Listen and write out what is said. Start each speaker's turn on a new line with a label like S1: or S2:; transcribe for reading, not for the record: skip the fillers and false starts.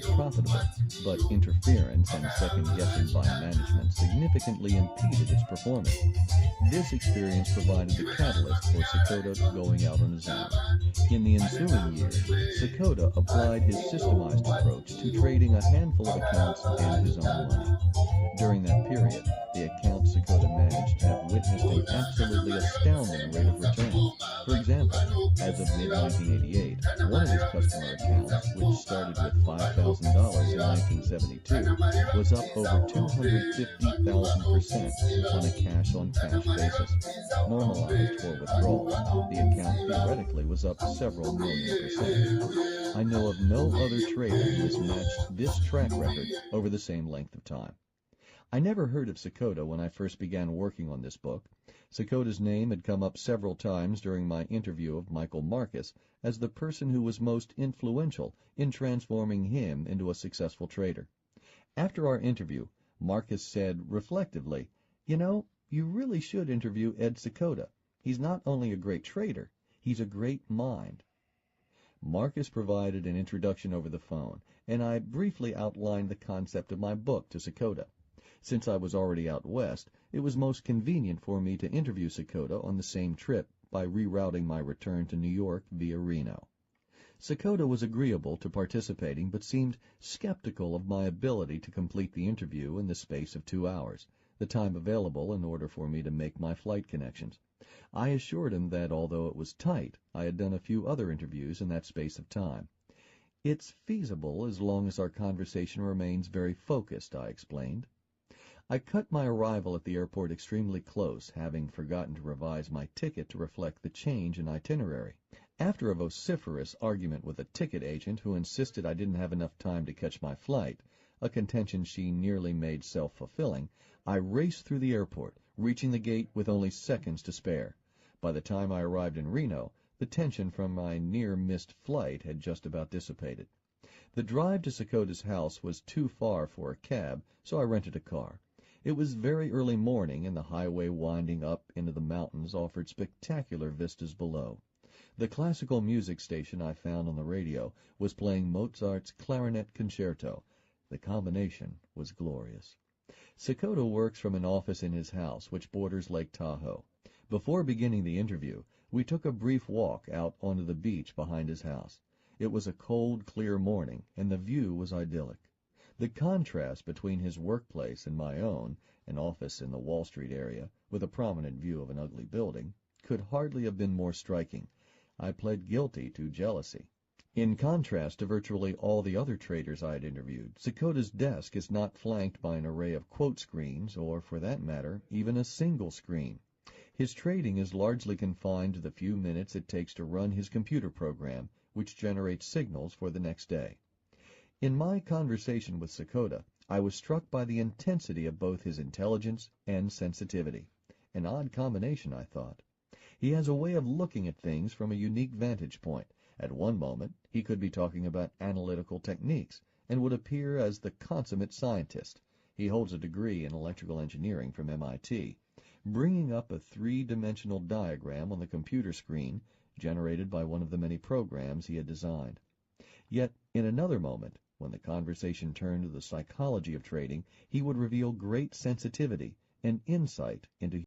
S1: quite profitable, but interference and second-guessing by management significantly impeded its performance. This experience provided the catalyst for Sakota going out on his own. In the ensuing years, Sakota applied his systemized approach to trading a handful of accounts and his own money. During that period, the accounts Sakota managed have witnessed an absolutely astounding rate of return. For example, as of mid-1988, one of his customer accounts, which started with $5,000 in 1972, was up over 250,000% on a cash-on-cash basis. Normalized for withdrawals, the account theoretically was up several million%. I know of no other trader who has matched this track record over the same length of time. I never heard of Sakota when I first began working on this book. Sakota's name had come up several times during my interview of Michael Marcus as the person who was most influential in transforming him into a successful trader. After our interview, Marcus said reflectively, "You know, you really should interview Ed Sakota. He's not only a great trader, he's a great mind." Marcus provided an introduction over the phone, and I briefly outlined the concept of my book to Sakota. Since I was already out west, it was most convenient for me to interview Sakota on the same trip by rerouting my return to New York via Reno. Sakota was agreeable to participating, but seemed skeptical of my ability to complete the interview in the space of 2 hours, the time available in order for me to make my flight connections. I assured him that although it was tight, I had done a few other interviews in that space of time. "It's feasible as long as our conversation remains very focused," I explained. I cut my arrival at the airport extremely close, having forgotten to revise my ticket to reflect the change in itinerary. After a vociferous argument with a ticket agent who insisted I didn't have enough time to catch my flight, a contention she nearly made self-fulfilling, I raced through the airport, reaching the gate with only seconds to spare. By the time I arrived in Reno, the tension from my near-missed flight had just about dissipated. The drive to Sakota's house was too far for a cab, so I rented a car. It was very early morning, and the highway winding up into the mountains offered spectacular vistas below. The classical music station I found on the radio was playing Mozart's Clarinet Concerto. The combination was glorious. Sakota works from an office in his house, which borders Lake Tahoe. Before beginning the interview, we took a brief walk out onto the beach behind his house. It was a cold, clear morning, and the view was idyllic. The contrast between his workplace and my own, an office in the Wall Street area, with a prominent view of an ugly building, could hardly have been more striking. I pled guilty to jealousy. In contrast to virtually all the other traders I had interviewed, Sakota's desk is not flanked by an array of quote screens, or, for that matter, even a single screen. His trading is largely confined to the few minutes it takes to run his computer program, which generates signals for the next day. In my conversation with Sakota, I was struck by the intensity of both his intelligence and sensitivity. An odd combination, I thought. He has a way of looking at things from a unique vantage point. At one moment, he could be talking about analytical techniques and would appear as the consummate scientist. He holds a degree in electrical engineering from MIT, bringing up a three-dimensional diagram on the computer screen generated by one of the many programs he had designed. Yet, in another moment, when the conversation turned to the psychology of trading, he would reveal great sensitivity and insight into